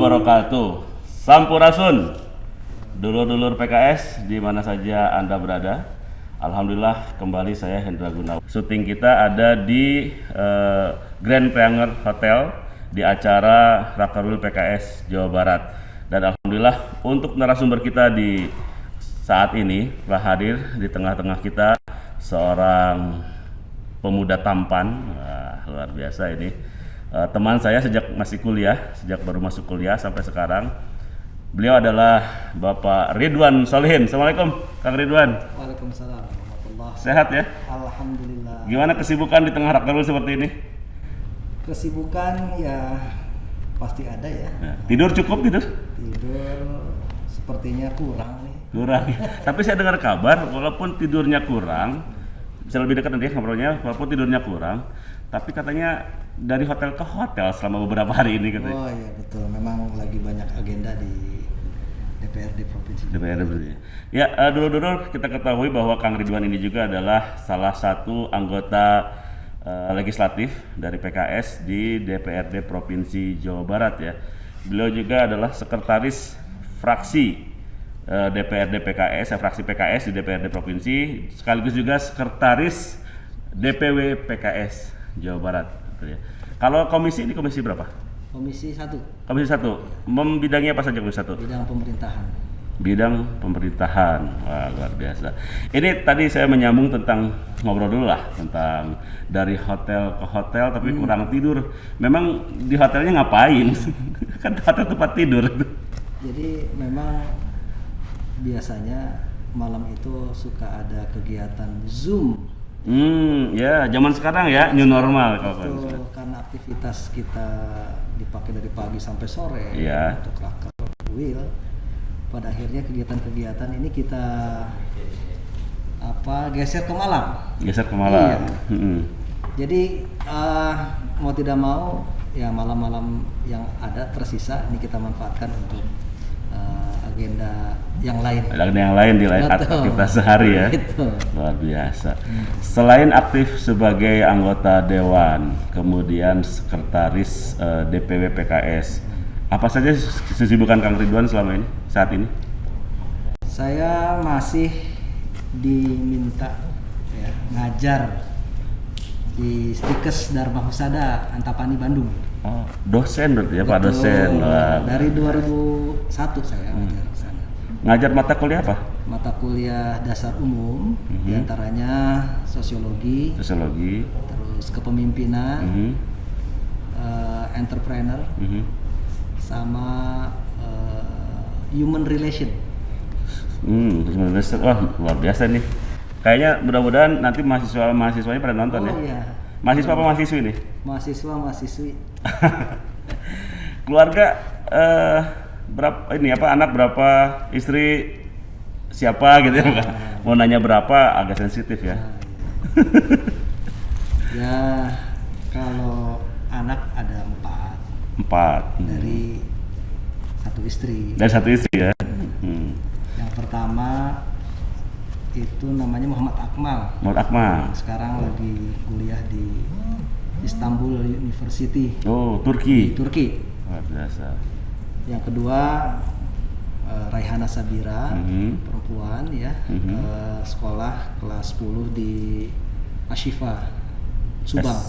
wabarakatuh. Sampurasun, dulur-dulur PKS di mana saja Anda berada. Alhamdulillah kembali saya Hendra Gunawan. Syuting kita ada di Grand Pranger Hotel di acara Rakerwil PKS Jawa Barat. Dan alhamdulillah untuk narasumber kita di saat ini telah hadir di tengah-tengah kita seorang pemuda tampan. Wah, luar biasa ini. Teman saya sejak masih kuliah, sejak baru masuk kuliah sampai sekarang. Beliau adalah Bapak Ridwan Solihin. Assalamualaikum, Kang Ridwan. Waalaikumsalam warahmatullahi. Sehat ya? Alhamdulillah. Gimana kesibukan di tengah Rakerwil seperti ini? Kesibukan ya pasti ada ya. Nah, tidur cukup tidur? Tidur sepertinya kurang nih. Kurang. Tapi saya dengar kabar walaupun tidurnya kurang, bisa lebih dekat nanti ngobrolnya, walaupun tidurnya kurang, tapi katanya dari hotel ke hotel selama beberapa hari ini katanya. Oh iya betul, memang lagi banyak agenda di DPRD Provinsi. DPRD berarti. Ya, dulu-dulu kita ketahui bahwa Kang Ridwan ini juga adalah salah satu anggota legislatif dari PKS di DPRD Provinsi Jawa Barat ya. Beliau juga adalah sekretaris fraksi DPRD PKS, fraksi PKS di DPRD Provinsi, sekaligus juga sekretaris DPW PKS Jawa Barat. Gitu ya. Kalau komisi ini komisi berapa? Komisi 1. Komisi 1. Bidangnya apa saja komisi 1? Bidang pemerintahan. Bidang pemerintahan. Wah, luar biasa. Ini tadi saya menyambung tentang ngobrol dulu lah tentang dari hotel ke hotel tapi kurang tidur. Memang di hotelnya ngapain? Kan hotel tempat tidur. Jadi memang biasanya malam itu suka ada kegiatan Zoom. Ya, zaman sekarang ya new normal kalau Itu karena aktivitas kita dipakai dari pagi sampai sore ya. Untuk Rakerwil. Pada akhirnya kegiatan-kegiatan ini kita geser ke malam. Geser ke malam. Iya. Jadi mau tidak mau ya malam-malam yang ada tersisa ini kita manfaatkan untuk agenda yang lain. Agenda yang lain di lain aktivitas sehari ya. Betul. Luar biasa. Selain aktif sebagai anggota dewan, kemudian sekretaris DPW PKS, apa saja kesibukan Kang Ridwan selama ini saat ini? Saya masih diminta ya, ngajar di Stikes Dharma Husada Antapani Bandung. Oh, dosen berarti ya, Pak dosen. Wah. Dari 2001 saya ngajar di sana. Ngajar mata kuliah apa? Mata kuliah dasar umum, diantaranya sosiologi, terus kepemimpinan, entrepreneur, sama human relation. Wah, luar biasa nih. Kayaknya mudah-mudahan nanti mahasiswanya pada nonton ya. Iya. Mahasiswa apa mahasiswi nih? Mahasiswi. Keluarga anak berapa, istri siapa gitu ya? Mau nanya berapa agak sensitif ya. Ya kalau anak ada 4 dari satu istri ya. Yang pertama itu namanya Muhammad Akmal. Sekarang lagi kuliah di Istanbul University. Oh, Turki. Luar biasa. Yang kedua Raihana Sabira, perempuan ya, sekolah kelas 10 di Ashifa Subang.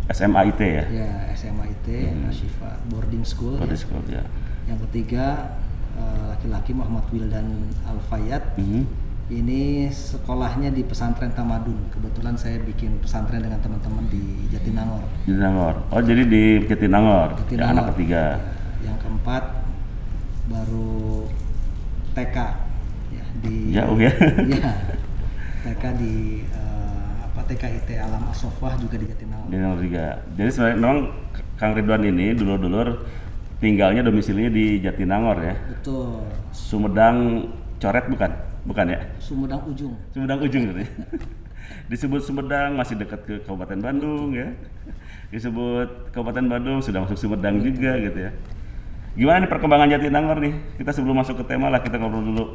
SMA IT ya? Ya, SMA IT, Ashifa boarding school. Ya. Yang ketiga laki-laki Muhammad Wildan Al-Fayyad. Ini sekolahnya di pesantren Tamadun. Kebetulan saya bikin pesantren dengan teman-teman di Jatinangor. Oh, jadi di Jatinangor. Ya, anak ketiga. Ya. Yang keempat baru TK ya di jauh ya. Ya. TK di TKIT Alam As-Sofwah juga di Jatinangor. Jatinangor juga. Jadi sebenarnya memang Kang Ridwan ini dulur-dulur tinggalnya domisilinya di Jatinangor ya. Betul. Sumedang Coret bukan? Bukan ya? Sumedang Ujung gitu. Disebut Sumedang masih dekat ke Kabupaten Bandung ya. Disebut Kabupaten Bandung sudah masuk Sumedang juga gitu ya. Gimana nih perkembangan Jatinangor nih? Kita sebelum masuk ke tema lah kita ngobrol dulu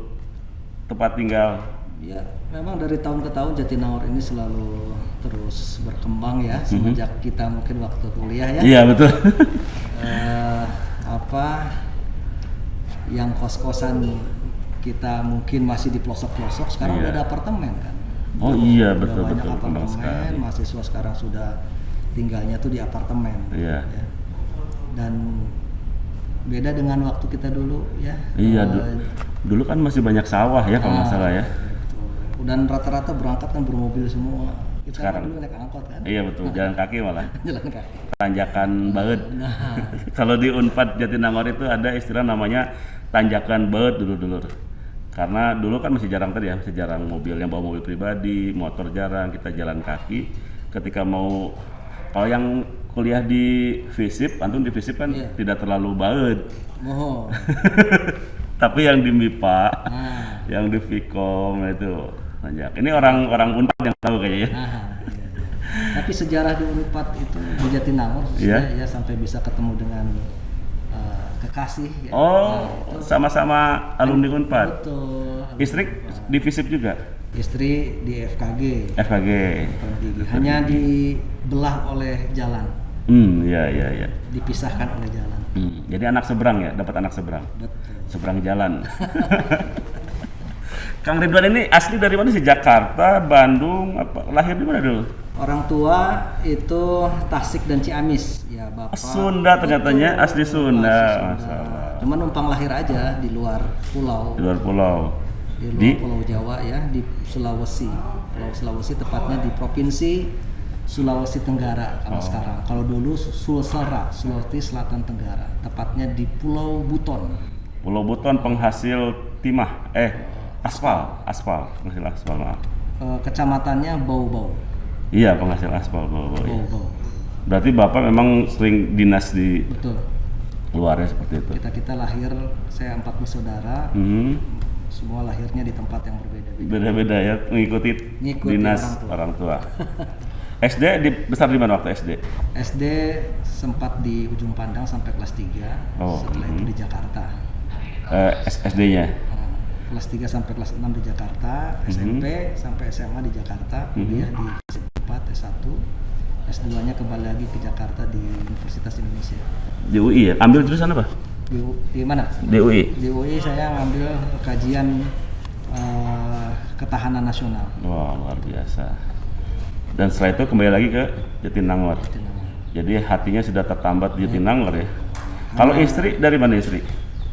tempat tinggal. Ya, memang dari tahun ke tahun Jatinangor ini selalu terus berkembang ya semenjak kita mungkin waktu kuliah ya. Iya betul. yang kos-kosan kita mungkin masih di pelosok-pelosok, sekarang udah ada apartemen kan. Oh iya, Udah betul banyak betul, berkembang sekali. apartemen, mahasiswa sekarang sudah tinggalnya tuh di apartemen. Iya. Ya. Dan beda dengan waktu kita dulu ya. Iya, dulu kan masih banyak sawah ya kalau nggak salah ya. Betul. Dan rata-rata berangkat kan bermobil semua. Kita Sekarang. dulu naik angkot kan. Iya betul, jalan kaki malah. Jalan kaki. Tanjakan baut. Nah, Kalau di Unpad Jatinangor itu ada istilah namanya tanjakan baut dulur-dulur. Karena dulu kan masih jarang tadi ya, masih jarang mobil yang bawa mobil pribadi, motor jarang, kita jalan kaki. Ketika mau, kalau yang kuliah di FISIP, antum di FISIP kan Iya. tidak terlalu baut. mohon. Tapi yang di MIPA, Nah, yang di Vkom itu tanjak. Ini orang Unpad yang tahu kayaknya ya. iya. Tapi sejarah di Unpad itu di Jatinangor khususnya Iya. ya sampai bisa ketemu dengan kekasih. Ya. Oh, Nah, itu sama-sama alumni Unpad. betul. Istri di FISIP juga? Istri di FKG. FKG. Hanya dibelah oleh jalan, Iya, iya, iya. dipisahkan oleh jalan. Jadi anak seberang ya, dapat anak seberang. Betul. Seberang jalan. Kang Ridwan ini asli dari mana sih? Jakarta, Bandung, apa? Lahir di mana dulu? Orang tua itu Tasik dan Ciamis, ya bapak. Sunda ternyatanya, asli Sunda. Masalah. Cuma numpang lahir aja di luar pulau. Di luar pulau. Di luar Di Pulau Jawa ya, di Sulawesi. Pulau Sulawesi tepatnya di provinsi Sulawesi Tenggara kalau sekarang. Kalau dulu Sulsel, Sulawesi Selatan Tenggara, tepatnya di Pulau Buton. Pulau Buton penghasil timah, aspal, penghasil aspal, maaf. Kecamatannya Bau-Bau. Iya, penghasil aspal, Bau. Bau-Bau. Berarti Bapak memang sering dinas di Betul. luarnya seperti itu. Kita lahir, saya 4 bersaudara, semua lahirnya di tempat yang berbeda-beda. Beda-beda ya, mengikuti Ngikuti dinas orang tua. SD besar di mana waktu SD? SD sempat di Ujung Pandang sampai kelas 3, Oh, setelah itu di Jakarta. SD-nya. Kelas 3 sampai kelas 6 di Jakarta, SMP sampai SMA di Jakarta, kuliah di S4, S1, S2-nya kembali lagi ke Jakarta di Universitas Indonesia. Di UI ya? Ambil jurusan apa? Di mana? Di UI. Di UI saya ngambil kajian ketahanan nasional. Wah, luar biasa. Dan setelah itu kembali lagi ke Jatinangor. Jadi hatinya sudah tertambat di Jatinangor ya. Kalau istri dari mana istri?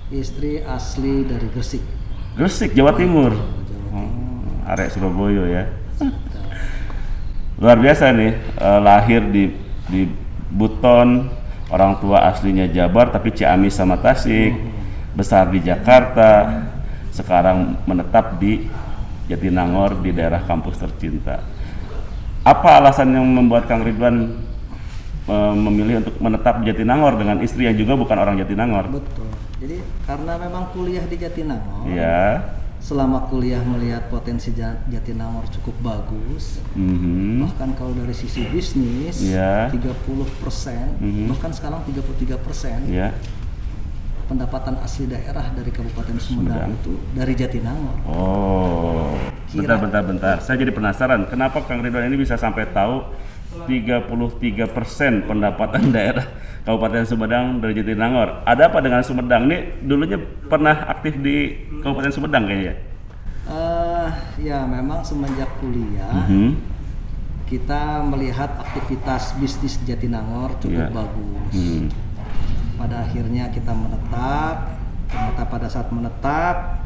Istri asli dari Gresik. Gresik, Jawa Timur. Arek Surabaya ya. Luar biasa nih, lahir di Buton, orang tua aslinya Jabar tapi Ciamis sama Tasik, besar di Jakarta, sekarang menetap di Jatinangor di daerah kampus tercinta. Apa alasan yang membuat Kang Ridwan memilih untuk menetap di Jatinangor dengan istri yang juga bukan orang Jatinangor? Betul. Jadi karena memang kuliah di Jatinangor. Ya. Selama kuliah melihat potensi Jatinangor cukup bagus. Bahkan kalau dari sisi bisnis, Ya. 30%, bahkan sekarang 33%. Ya. Pendapatan asli daerah dari Kabupaten Sumedang itu dari Jatinangor. Oh, Kira- bentar. Saya jadi penasaran, kenapa Kang Ridwan ini bisa sampai tahu 33% pendapatan daerah Kabupaten Sumedang dari Jatinangor. Ada apa dengan Sumedang? Ini dulunya pernah aktif di Kabupaten Sumedang kayaknya. Ya memang semenjak kuliah kita melihat aktivitas bisnis Jatinangor cukup Iya. bagus. Pada akhirnya kita menetap. Ternyata pada saat menetap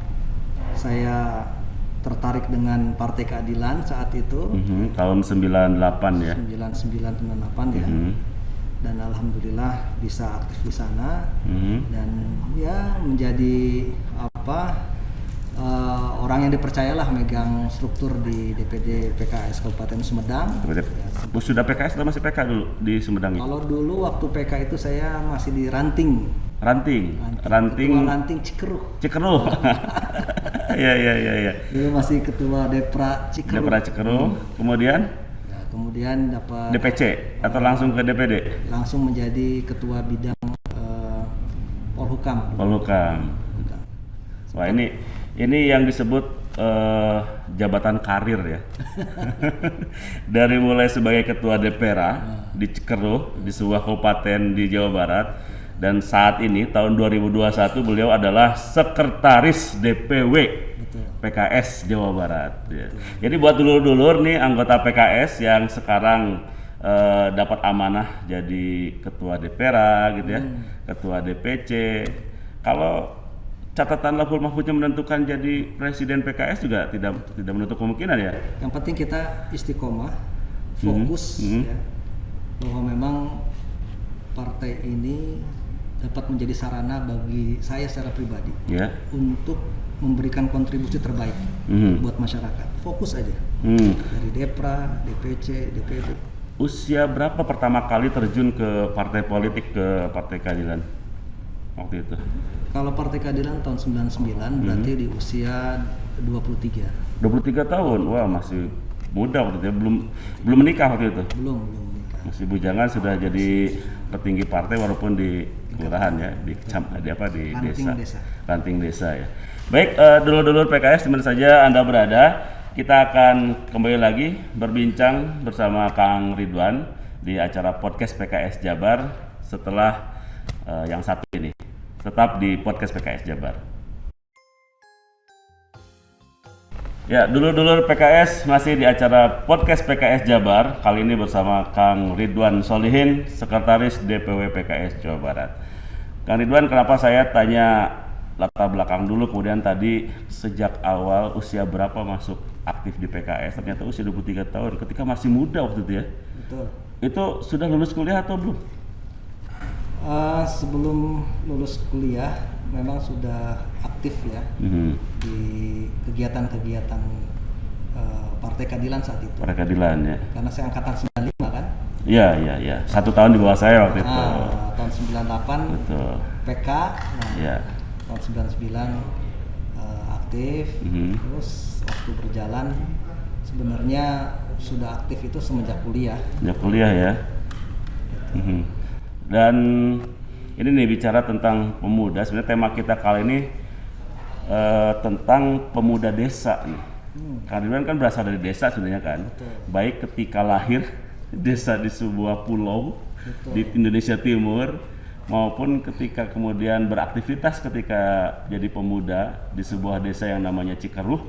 saya tertarik dengan Partai Keadilan saat itu. Tahun 98 ya. 9998 ya. Dan alhamdulillah bisa aktif di sana dan ya menjadi orang yang dipercayalah megang struktur di DPD PKS Kabupaten Sumedang. Sudah PKS atau masih PK dulu di Sumedang itu? Kalau dulu waktu PK itu saya masih di Ranting. Ketua Ranting Cikeruh. Cikeruh. Iya. Dulu masih ketua Depra Cikeruh. Depra Cikeruh. Kemudian Ya, kemudian dapat DPC atau langsung ke DPD? langsung menjadi ketua bidang Polhukam. Wah, ini yang disebut jabatan karir ya. Dari mulai sebagai ketua DPRA di Cikeruh, di sebuah kabupaten di Jawa Barat, Dan saat ini tahun 2021 beliau adalah sekretaris DPW Betul. PKS Jawa Barat. Ya. Jadi buat dulur-dulur nih anggota PKS yang sekarang dapat amanah jadi ketua DPRA gitu ya, ketua DPC. Kalau catatan Lauhul Mahfuznya menentukan jadi presiden PKS juga tidak menutup kemungkinan ya. Yang penting kita istiqomah, fokus ya, bahwa memang partai ini dapat menjadi sarana bagi saya secara pribadi untuk memberikan kontribusi terbaik buat masyarakat. Fokus aja dari Depra, DPC, DPD. Usia berapa pertama kali terjun ke partai politik, ke Partai Keadilan waktu itu? Kalau Partai Keadilan tahun 99 berarti di usia 23. 23 tahun, wah masih muda waktu itu, belum menikah waktu itu. Belum menikah. Masih bujangan, sudah jadi petinggi partai walaupun di kelurahan ya, di desa. Ranting desa ya. Baik, dulur-dulur PKS di mana saja Anda berada, kita akan kembali lagi berbincang bersama Kang Ridwan di acara podcast PKS Jabar setelah yang satu ini. Tetap di podcast PKS Jabar. Ya, dulur-dulur PKS masih di acara podcast PKS Jabar, kali ini bersama Kang Ridwan Solihin, Sekretaris DPW PKS Jawa Barat. Kang Ridwan, kenapa saya tanya latar belakang dulu, kemudian tadi sejak awal usia berapa masuk aktif di PKS? Ternyata usia 23 tahun, ketika masih muda waktu itu ya. Betul. Itu sudah lulus kuliah atau belum? Sebelum lulus kuliah memang sudah aktif ya di kegiatan-kegiatan Partai Keadilan saat itu. Partai Keadilan ya. Karena saya angkatan 95 kan? Iya. 1 tahun di bawah saya waktu itu. Tahun 98 Betul. PK. Tahun 99 aktif. Terus waktu berjalan sebenarnya sudah aktif itu semenjak kuliah. Semenjak kuliah ya. Dan ini nih bicara tentang pemuda, sebenarnya tema kita kali ini tentang pemuda desa nih. Karena kan berasal dari desa sebenarnya kan. Betul. Baik ketika lahir desa di sebuah pulau di Indonesia Timur, maupun ketika kemudian beraktivitas ketika jadi pemuda di sebuah desa yang namanya Cikeruh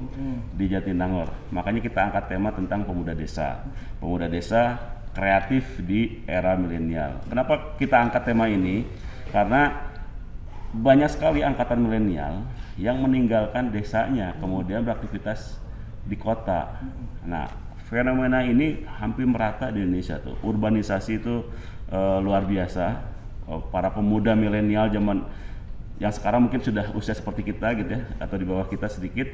di Jatinangor. Makanya kita angkat tema tentang pemuda desa. Pemuda desa kreatif di era milenial. Kenapa kita angkat tema ini? Karena banyak sekali angkatan milenial yang meninggalkan desanya kemudian beraktivitas di kota. Nah, fenomena ini hampir merata di Indonesia tuh. Urbanisasi itu luar biasa. Para pemuda milenial zaman yang sekarang mungkin sudah usia seperti kita gitu ya, atau di bawah kita sedikit,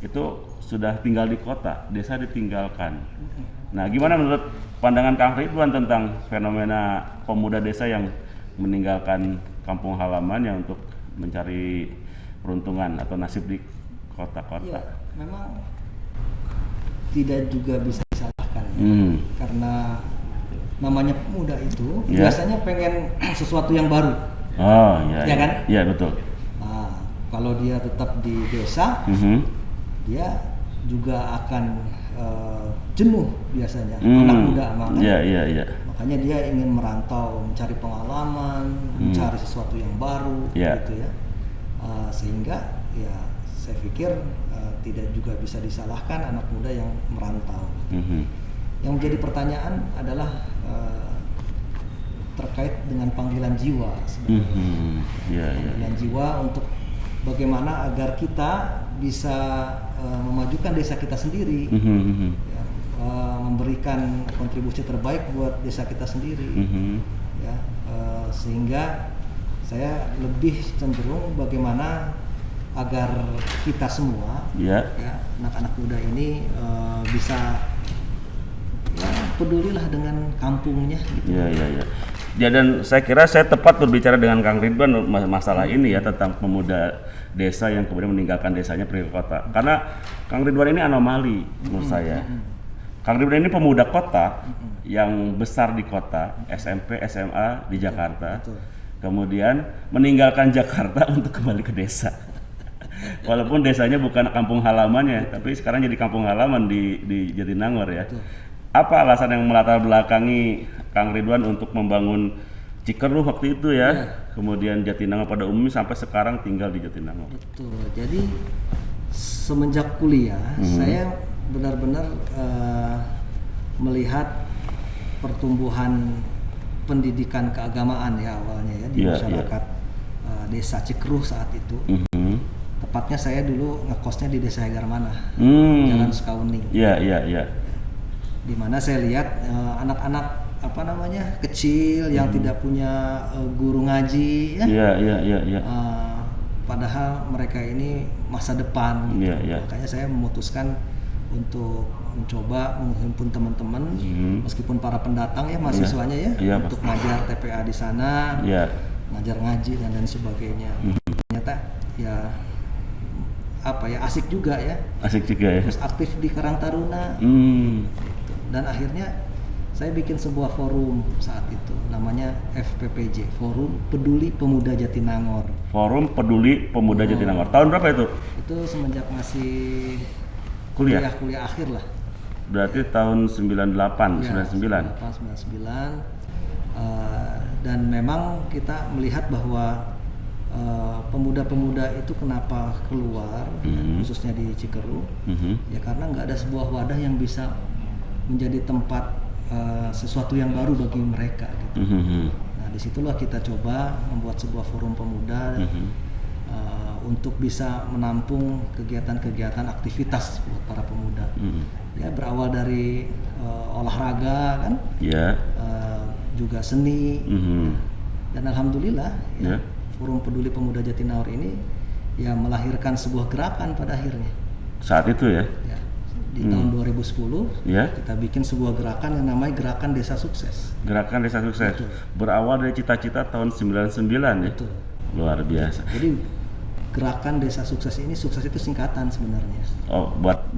itu sudah tinggal di kota, desa ditinggalkan. Nah, gimana menurut pandangan Kang Ridwan tentang fenomena pemuda desa yang meninggalkan kampung halamannya untuk mencari peruntungan atau nasib di kota-kota? Iya, memang tidak juga bisa disalahkan ya. Karena namanya pemuda itu biasanya pengen sesuatu yang baru. Oh iya. Ya kan? Iya betul. Nah, kalau dia tetap di desa, dia juga akan jenuh biasanya, anak muda makanya dia ingin merantau, mencari pengalaman, mencari sesuatu yang baru, gitu ya. Sehingga ya saya pikir tidak juga bisa disalahkan anak muda yang merantau. Yang menjadi pertanyaan adalah terkait dengan panggilan jiwa sebenarnya. Panggilan jiwa untuk bagaimana agar kita bisa memajukan desa kita sendiri, ya, memberikan kontribusi terbaik buat desa kita sendiri, ya, sehingga saya lebih cenderung bagaimana agar kita semua, ya, anak-anak muda ini bisa pedulilah dengan kampungnya gitu. Ya, dan saya kira saya tepat berbicara dengan Kang Ridwan masalah ini ya, tentang pemuda desa yang kemudian meninggalkan desanya pergi ke kota. Karena Kang Ridwan ini anomali menurut saya. Kang Ridwan ini pemuda kota yang besar di kota, SMP, SMA di Jakarta. Kemudian meninggalkan Jakarta untuk kembali ke desa. Walaupun desanya bukan kampung halamannya, tapi sekarang jadi kampung halaman di Jatinangor ya. Apa alasan yang melatar belakangi Kang Ridwan untuk membangun Cikeruh waktu itu ya, Iya. kemudian Jatinangor pada umumnya sampai sekarang tinggal di Jatinangor. Betul. Jadi semenjak kuliah saya benar-benar melihat pertumbuhan pendidikan keagamaan ya awalnya ya di Iya, masyarakat desa Cikeruh saat itu. Tepatnya saya dulu ngekosnya di Desa Hegarmanah, Jalan Sukawuning. Iya, iya, iya. Di mana saya lihat anak-anak kecil yang tidak punya guru ngaji ya. Iya, iya, iya, iya. Padahal mereka ini masa depan gitu. Iya, iya. Makanya saya memutuskan untuk mencoba menghimpun teman-teman meskipun para pendatang ya mahasiswanya ya Iya, untuk ngajar TPA di sana, Iya. ngajar ngaji dan lain sebagainya. Ternyata ya asik juga ya. Asik juga ya. Terus aktif di Karang Taruna. Gitu. Dan akhirnya saya bikin sebuah forum saat itu namanya FPPJ, Forum Peduli Pemuda Jatinangor. Forum Peduli Pemuda Jatinangor. Tahun berapa itu? Itu semenjak masih Kuliah? kuliah akhir lah. Berarti tahun 98, Ya, 99. 99. Dan memang kita melihat bahwa pemuda-pemuda itu kenapa keluar, khususnya di Cikeruh, ya karena nggak ada sebuah wadah yang bisa menjadi tempat sesuatu yang baru bagi mereka. Gitu. Nah disitulah kita coba membuat sebuah forum pemuda untuk bisa menampung kegiatan-kegiatan aktivitas buat para pemuda. Ya berawal dari olahraga kan, juga seni, dan alhamdulillah ya, Forum Peduli Pemuda Jatinangor ini ya melahirkan sebuah gerakan pada akhirnya. Saat itu ya? Ya di tahun 2010 kita bikin sebuah gerakan yang namanya Gerakan Desa Sukses. Gerakan Desa Sukses. Betul. Berawal dari cita-cita tahun 99 ya? Betul. Luar biasa. Jadi Gerakan Desa Sukses ini, sukses itu singkatan sebenarnya. Oh, buat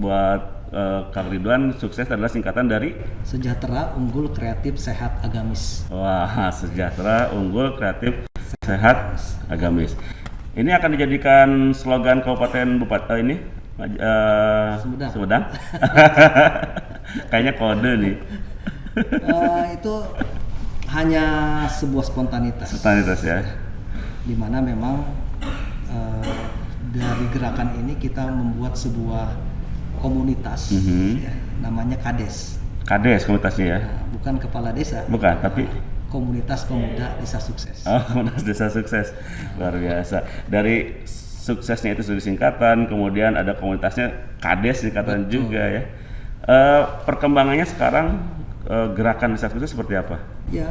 Kang Ridwan, sukses adalah singkatan dari Sejahtera, Unggul, Kreatif, Sehat, Agamis. Wah, sejahtera, unggul, kreatif, sehat, agamis. Ini akan dijadikan slogan Kabupaten Bupati ini Sumedang. Kayaknya kode nih. Itu hanya sebuah spontanitas. Spontanitas ya. Dimana memang dari gerakan ini kita membuat sebuah komunitas, ya, namanya Kades. Kades komunitasnya ya. Nah, bukan kepala desa. Bukan, tapi Komunitas Pemuda Desa Sukses. Oh, Komunitas Desa Sukses. Luar biasa. Dari suksesnya itu sudah singkatan, kemudian ada komunitasnya Kades singkatan juga ya. Perkembangannya sekarang gerakan Desa Sukses seperti apa? Ya,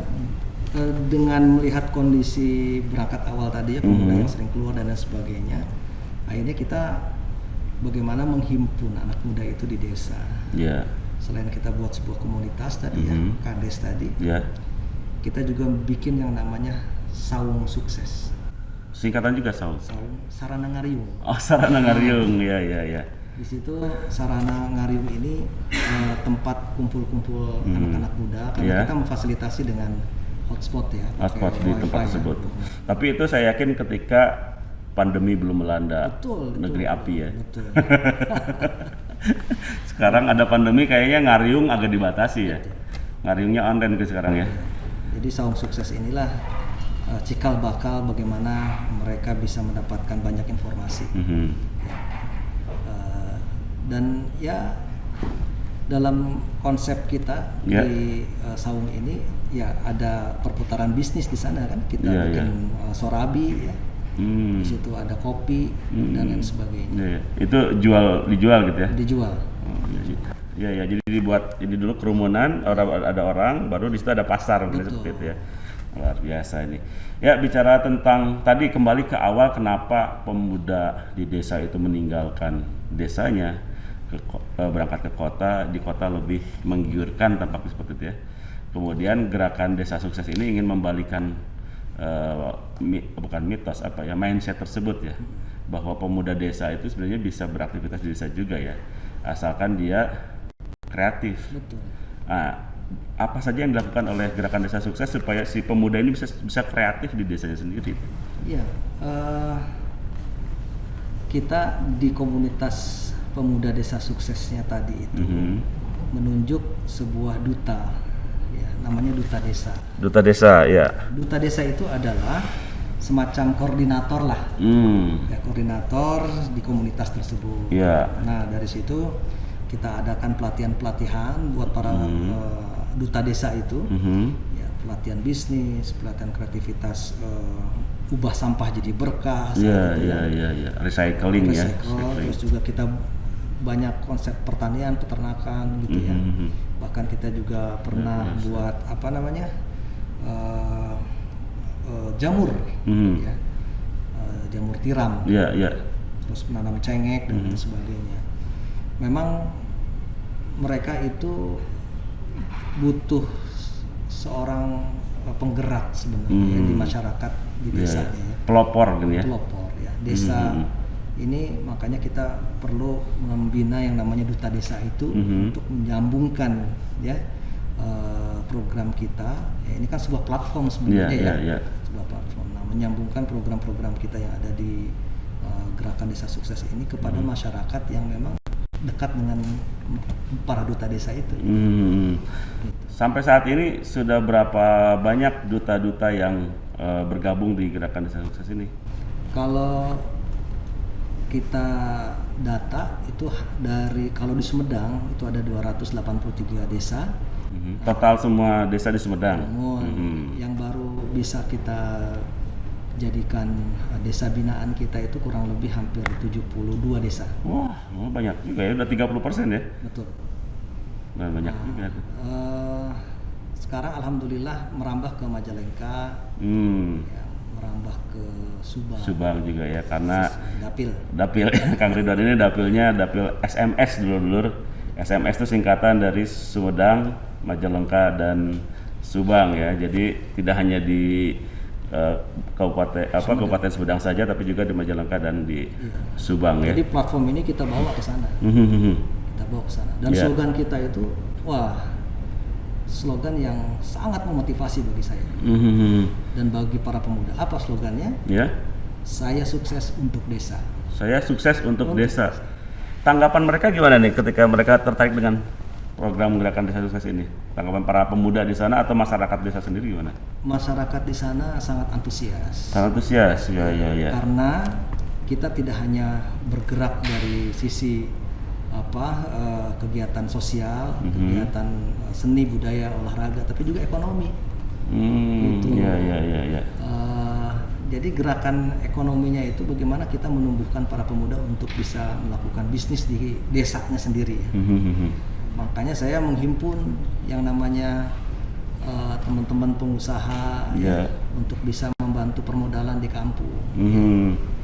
dengan melihat kondisi berangkat awal tadi ya, pemuda yang sering keluar dan lain sebagainya, akhirnya kita bagaimana menghimpun anak muda itu di desa. Ya. Selain kita buat sebuah komunitas tadi ya, Kades tadi. Ya. Kita juga bikin yang namanya Saung Sukses. Singkatan juga Saung. Sarana Ngariung. Oh, Sarana Ngariung. Ya. Di situ Sarana Ngariung ini tempat kumpul-kumpul anak-anak muda karena kita memfasilitasi dengan hotspot ya. Hotspot di tempat tersebut. Tapi itu saya yakin ketika pandemi belum melanda negeri api ya. Betul. Sekarang ada pandemi kayaknya Ngariung agak dibatasi ya. Ngariungnya online ke sekarang ya. Jadi Saung Sukses inilah cikal bakal bagaimana mereka bisa mendapatkan banyak informasi. Dan ya dalam konsep kita di Saung ini ya ada perputaran bisnis di sana kan. Kita bikin sorabi ya. Di situ ada kopi dan lain sebagainya. Itu dijual gitu ya? Dijual. Iya, jadi ini dulu kerumunan, ada orang, baru di situ ada pasar seperti itu ya. Luar biasa ini. Ya, bicara tentang tadi kembali ke awal kenapa pemuda di desa itu meninggalkan desanya berangkat ke kota, di kota lebih menggiurkan tampaknya seperti itu ya. Kemudian gerakan Desa Sukses ini ingin membalikan bukan mitos mindset tersebut ya, bahwa pemuda desa itu sebenarnya bisa beraktivitas di desa juga ya, asalkan dia kreatif. Betul. Nah, apa saja yang dilakukan oleh gerakan Desa Sukses supaya si pemuda ini bisa kreatif di desanya sendiri? Iya, kita di komunitas pemuda Desa Suksesnya tadi itu menunjuk sebuah duta ya, namanya duta desa. Duta desa, ya. Duta desa itu adalah semacam koordinator lah, ya, koordinator di komunitas tersebut. Ya. Nah dari situ kita adakan pelatihan-pelatihan buat para duta desa itu, ya, pelatihan bisnis, pelatihan kreativitas, ubah sampah jadi berkah, Iya, gitu iya. Recycling ya. Terus juga kita banyak konsep pertanian, peternakan gitu ya. Bahkan kita juga pernah buat apa namanya jamur, ya, jamur tiram. Iya. Terus menanam cengek dan lain sebagainya. Memang mereka itu butuh seorang penggerak sebenarnya di masyarakat di desa. Ya. Pelopor gitu ya. Pelopor ya. Desa ini makanya kita perlu membina yang namanya duta desa itu untuk menyambungkan ya program kita. Ya, ini kan sebuah platform sebenarnya ya. Sebuah platform. Nah, menyambungkan program-program kita yang ada di gerakan desa sukses ini kepada masyarakat yang memang dekat dengan para duta desa itu. Gitu. Sampai saat ini sudah berapa banyak duta-duta yang bergabung di gerakan desa sukses ini? Kalau kita data itu kalau di Sumedang itu ada 283 desa. Total semua desa di Sumedang. Yang baru bisa kita jadikan desa binaan kita itu kurang lebih hampir 72 desa. Wah, banyak juga ya, udah 30% ya? Betul. Banyak juga tuh. Sekarang alhamdulillah merambah ke Majalengka, ya, merambah ke Subang. Subang juga ya, karena Dapil Kang Ridwan ini dapilnya dapil SMS dulur-dulur. SMS itu singkatan dari Sumedang, Majalengka dan Subang ya. Jadi tidak hanya di Kabupaten Sumedang saja, tapi juga di Majalengka dan di Subang ya. Jadi platform ini kita bawa ke sana. Kita bawa ke sana. Dan slogan kita itu, slogan yang sangat memotivasi bagi saya dan bagi para pemuda. Apa slogannya? Ya. Saya sukses untuk desa. Saya sukses untuk desa. Tanggapan mereka gimana nih ketika mereka tertarik dengan program gerakan desa sukses ini? Tanggapan para pemuda di sana atau masyarakat desa sendiri gimana? Masyarakat di sana sangat antusias. Sangat antusias, ya. Karena kita tidak hanya bergerak dari sisi kegiatan sosial, kegiatan seni, budaya, olahraga, tapi juga ekonomi. Gitu. Iya. Jadi gerakan ekonominya itu bagaimana kita menumbuhkan para pemuda untuk bisa melakukan bisnis di desanya sendiri. Makanya saya menghimpun yang namanya teman-teman pengusaha ya, untuk bisa membantu permodalan di kampung.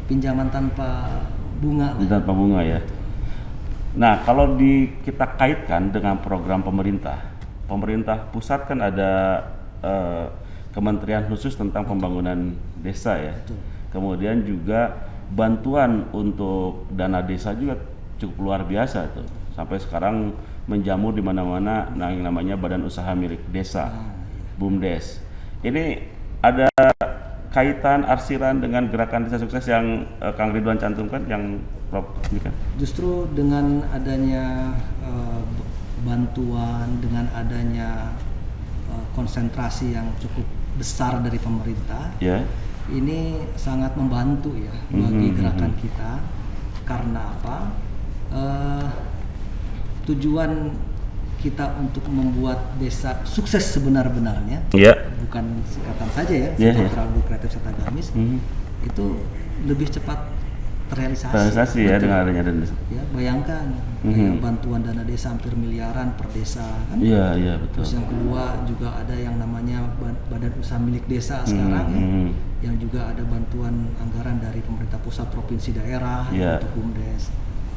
Pinjaman tanpa bunga. Tanpa bunga ya. Nah, kalau kita kaitkan dengan program pemerintah pusat kan ada kementerian khusus tentang pembangunan desa ya. Betul. Kemudian juga bantuan untuk dana desa juga cukup luar biasa tuh. Sampai sekarang menjamur di mana-mana yang namanya Badan Usaha Milik Desa, BUMDes. Ini ada kaitan arsiran dengan gerakan desa sukses yang Kang Ridwan cantumkan, yang Prof ini kan? Justru dengan adanya bantuan, dengan adanya konsentrasi yang cukup besar dari pemerintah, ini sangat membantu ya bagi gerakan kita. Karena apa? Tujuan kita untuk membuat desa sukses sebenar-benarnya, bukan singkatan saja ya, terlalu kreatif serta gamis, itu lebih cepat terrealisasi ya dengan adanya dana desa. Ya, bayangkan kayak bantuan dana desa hampir miliaran per desa kan. Iya, betul. Terus yang kedua juga ada yang namanya Badan Usaha Milik Desa sekarang yang juga ada bantuan anggaran dari pemerintah pusat, provinsi, daerah untuk BUMDes.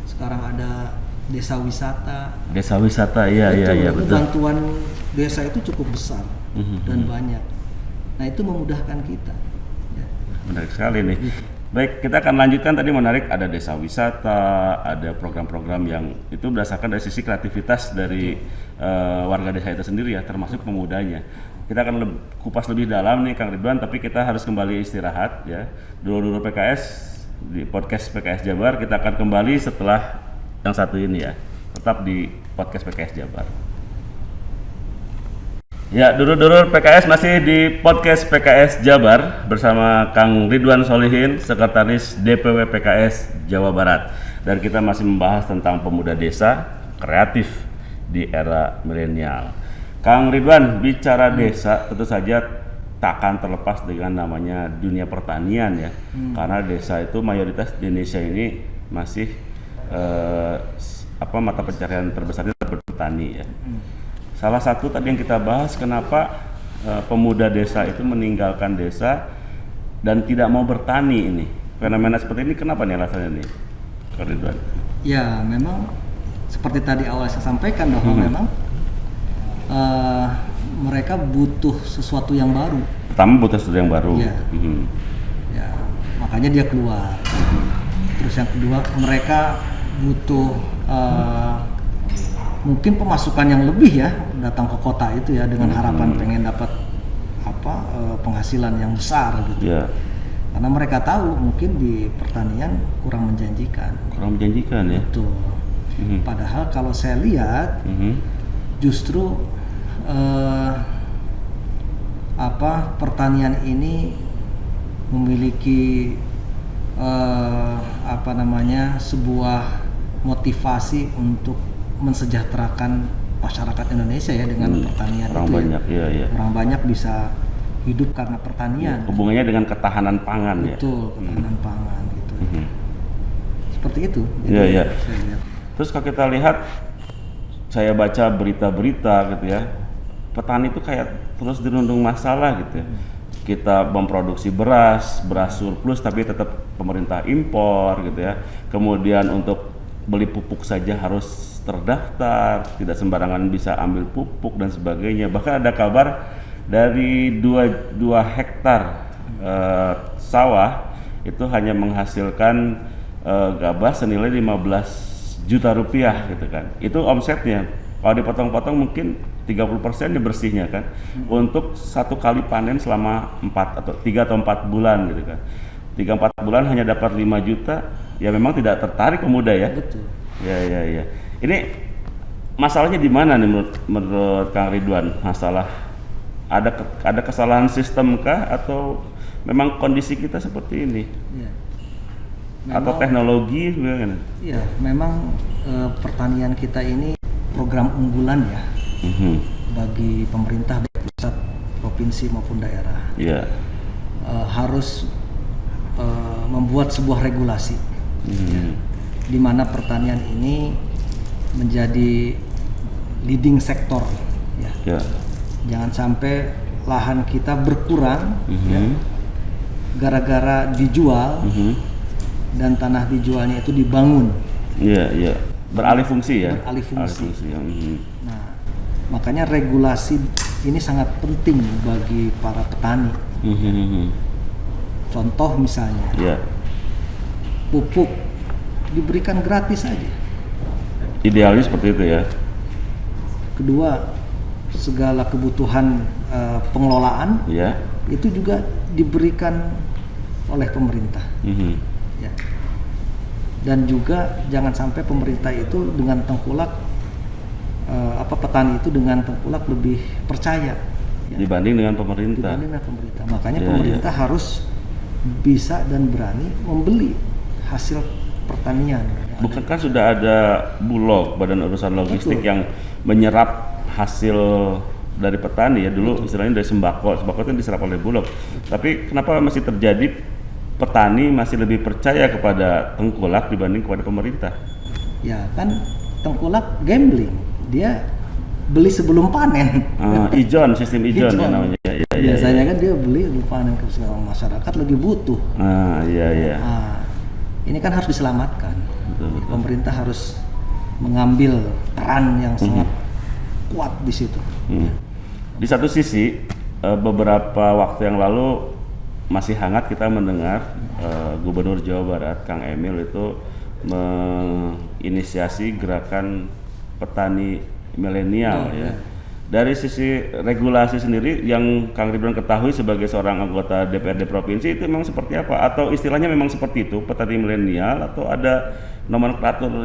Sekarang ada desa wisata. Desa wisata, iya betul. Bantuan desa itu cukup besar dan banyak. Nah, itu memudahkan kita. Ya. Menarik sekali nih. Baik, kita akan lanjutkan. Tadi menarik, ada desa wisata, ada program-program yang itu berdasarkan dari sisi kreativitas dari warga desa itu sendiri ya, termasuk pemudanya. Kita akan kupas lebih dalam nih Kang Ridwan, tapi kita harus kembali istirahat ya. Dulu PKS di podcast PKS Jabar, kita akan kembali setelah yang satu ini ya. Tetap di podcast PKS Jabar. Ya, dulur-dulur PKS masih di podcast PKS Jabar bersama Kang Ridwan Solihin, Sekretaris DPW PKS Jawa Barat. Dan kita masih membahas tentang pemuda desa kreatif di era milenial. Kang Ridwan, bicara desa tentu saja tak akan terlepas dengan namanya dunia pertanian ya. Karena desa itu mayoritas di Indonesia ini masih mata pencarian terbesarnya bertani ya. Salah satu tadi yang kita bahas, kenapa pemuda desa itu meninggalkan desa dan tidak mau bertani ini. Fenomena seperti ini kenapa nih alasannya nih, Kang Ridwan? Ya, memang seperti tadi awal saya sampaikan bahwa memang mereka butuh sesuatu yang baru. Pertama butuh sesuatu yang baru. Ya, ya makanya dia keluar. Terus yang kedua, mereka butuh mungkin pemasukan yang lebih ya, datang ke kota itu ya dengan harapan pengen dapat penghasilan yang besar gitu. Yeah. Karena mereka tahu mungkin di pertanian kurang menjanjikan. Kurang menjanjikan ya. Betul. Padahal kalau saya lihat justru pertanian ini memiliki sebuah motivasi untuk mensejahterakan masyarakat Indonesia ya dengan pertanian. Orang itu banyak, ya. iya. Orang banyak bisa hidup karena pertanian. Hubungannya dengan ketahanan pangan. Betul, ya. ketahanan pangan gitu. Seperti itu. Iya, iya. Saya lihat. Terus kalau kita lihat, saya baca berita-berita gitu ya, petani itu kayak terus dirundung masalah gitu ya. Kita memproduksi beras surplus tapi tetap pemerintah impor gitu ya. Kemudian untuk beli pupuk saja harus terdaftar, tidak sembarangan bisa ambil pupuk dan sebagainya. Bahkan ada kabar dari 2 hektar sawah itu hanya menghasilkan gabah senilai 15 juta rupiah gitu kan. Itu omsetnya. Kalau dipotong-potong mungkin 30% bersihnya kan. Untuk satu kali panen selama 3 atau 4 bulan gitu kan. 3-4 bulan hanya dapat 5 juta, ya memang tidak tertarik pemuda ya. Betul. Ya. Ini masalahnya di mana nih menurut Kang Ridwan? Masalah ada kesalahan sistem kah atau memang kondisi kita seperti ini? Ya. Atau teknologi gimana? Iya, memang pertanian kita ini program unggulan ya bagi pemerintah baik pusat, provinsi maupun daerah. Iya. Harus membuat sebuah regulasi di mana pertanian ini menjadi leading sektor ya. Jangan sampai lahan kita berkurang ya, gara-gara dijual dan tanah dijualnya itu dibangun. Iya. Beralih fungsi ya. Beralih fungsi. Nah, makanya regulasi ini sangat penting bagi para petani. Contoh misalnya, pupuk diberikan gratis saja. Idealnya seperti itu ya. Kedua, segala kebutuhan pengelolaan itu juga diberikan oleh pemerintah. Ya. Dan juga jangan sampai pemerintah itu dengan tengkulak petani itu dengan tengkulak lebih percaya ya, dibanding dengan pemerintah. Makanya pemerintah harus bisa dan berani membeli hasil pertanian. Bukankah sudah ada Bulog, Badan Urusan Logistik, yang menyerap hasil dari petani ya? Dulu istilahnya dari sembako itu diserap oleh Bulog. Tapi kenapa masih terjadi petani masih lebih percaya kepada tengkulak dibanding kepada pemerintah? Ya kan, tengkulak gambling, dia beli sebelum panen. Sistem ijon ya namanya. Biasanya kan dia beli sebelum panen, ke masyarakat lagi butuh. Ini kan harus diselamatkan. Betul. Pemerintah harus mengambil peran yang sangat kuat di situ. Di satu sisi, beberapa waktu yang lalu masih hangat kita mendengar Gubernur Jawa Barat Kang Emil itu menginisiasi gerakan petani milenial ya. Dari sisi regulasi sendiri yang Kang Ridwan ketahui sebagai seorang anggota DPRD provinsi, itu memang seperti apa? Atau istilahnya memang seperti itu, petani milenial, atau ada nomenklatur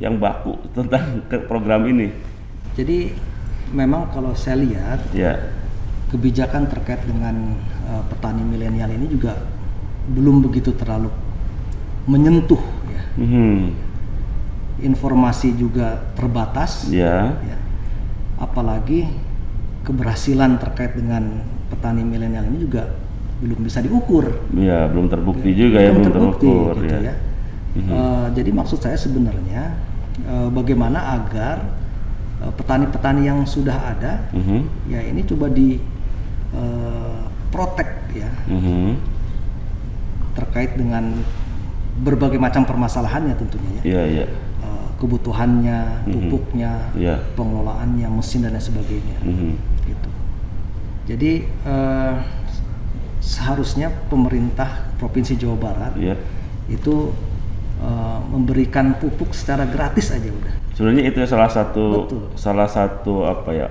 yang baku tentang program ini? Jadi memang kalau saya lihat Ya. kebijakan terkait dengan petani milenial ini juga belum begitu terlalu menyentuh ya. Informasi juga terbatas Ya. ya. Apalagi keberhasilan terkait dengan petani milenial ini juga belum bisa diukur. Ya, belum terbukti juga ya, belum terbukti terukur gitu ya. ya. Jadi maksud saya sebenarnya bagaimana agar petani-petani yang sudah ada ya ini coba di protect ya terkait dengan berbagai macam permasalahannya tentunya ya. Iya, iya. Kebutuhannya, pupuknya, Iya. pengelolaannya, mesin dan lain sebagainya. Gitu. Jadi seharusnya pemerintah Provinsi Jawa Barat Iya. itu memberikan pupuk secara gratis aja udah. Sebenarnya itu Betul. salah satu apa ya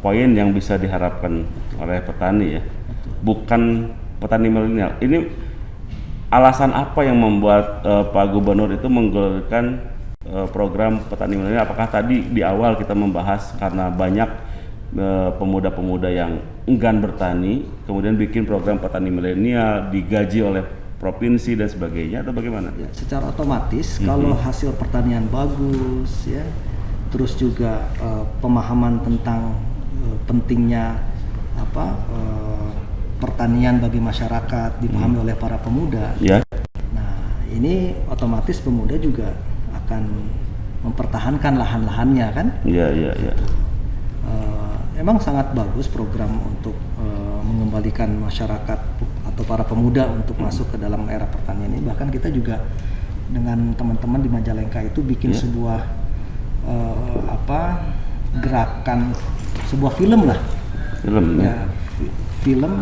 poin yang bisa diharapkan oleh petani ya. Bukan petani milenial. Ini alasan apa yang membuat Pak Gubernur itu menggulirkan program petani milenial? Apakah tadi di awal kita membahas karena banyak pemuda-pemuda yang enggan bertani, kemudian bikin program petani milenial, digaji oleh provinsi dan sebagainya, atau bagaimana? Ya, secara otomatis kalau hasil pertanian bagus ya, terus juga pemahaman tentang pentingnya pertanian bagi masyarakat dipahami oleh para pemuda. Ya. Nah, ini otomatis pemuda juga akan mempertahankan lahan-lahannya kan? Iya, iya, iya. Emang sangat bagus program untuk mengembalikan masyarakat atau para pemuda untuk masuk ke dalam era pertanian ini. Bahkan kita juga dengan teman-teman di Majalengka itu bikin sebuah gerakan, sebuah film lah. Film ya. Film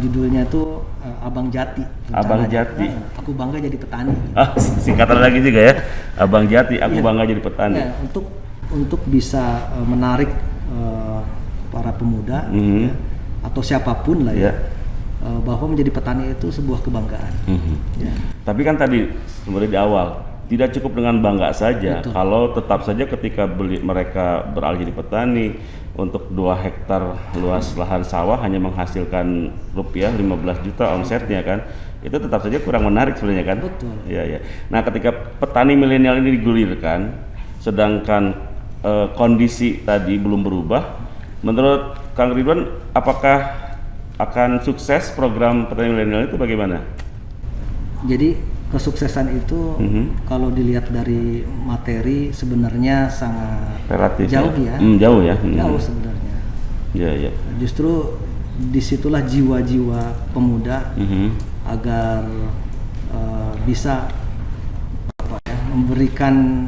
judulnya itu Abang Jati. Abang Jati. Aku bangga jadi petani. Singkatan lagi juga ya. Abang Jati, aku bangga jadi petani. Ya, untuk bisa menarik para pemuda ya, atau siapapun lah ya, bahwa menjadi petani itu sebuah kebanggaan. Ya. Tapi kan tadi sebenarnya di awal tidak cukup dengan bangga saja. Betul. Kalau tetap saja ketika mereka beralih jadi petani untuk 2 hektar luas lahan sawah hanya menghasilkan rupiah 15 juta omsetnya kan, itu tetap saja kurang menarik sebenarnya kan. Betul. Iya, iya. Nah, ketika petani milenial ini digulirkan, sedangkan kondisi tadi belum berubah, menurut Kang Ridwan apakah akan sukses program petani milenial itu bagaimana? Jadi kesuksesan itu kalau dilihat dari materi sebenarnya sangat Relatif jauh ya. Jauh ya. Jauh sebenarnya. Iya, iya. Justru disitulah jiwa-jiwa pemuda agar bisa memberikan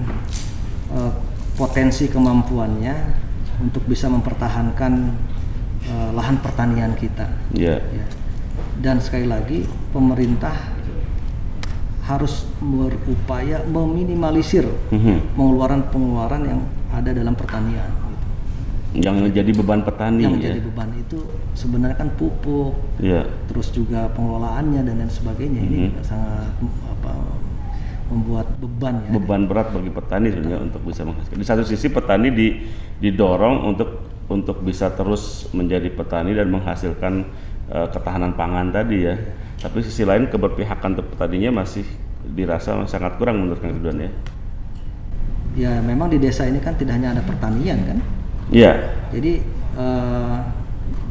potensi kemampuannya untuk bisa mempertahankan lahan pertanian kita. Iya. Ya. Dan sekali lagi pemerintah harus berupaya meminimalisir pengeluaran yang ada dalam pertanian. Gitu. Yang menjadi beban petani. Yang menjadi beban itu sebenarnya kan pupuk, terus juga pengelolaannya dan lain sebagainya. Ini juga sangat membuat beban ya. Beban berat bagi petani sebenarnya untuk bisa menghasilkan. Di satu sisi petani didorong untuk bisa terus menjadi petani dan menghasilkan ketahanan pangan tadi ya. Tapi sisi lain keberpihakan untuk petaninya masih dirasa sangat kurang menurut Kang Ridwan ya. Ya memang di desa ini kan tidak hanya ada pertanian kan. Iya. Jadi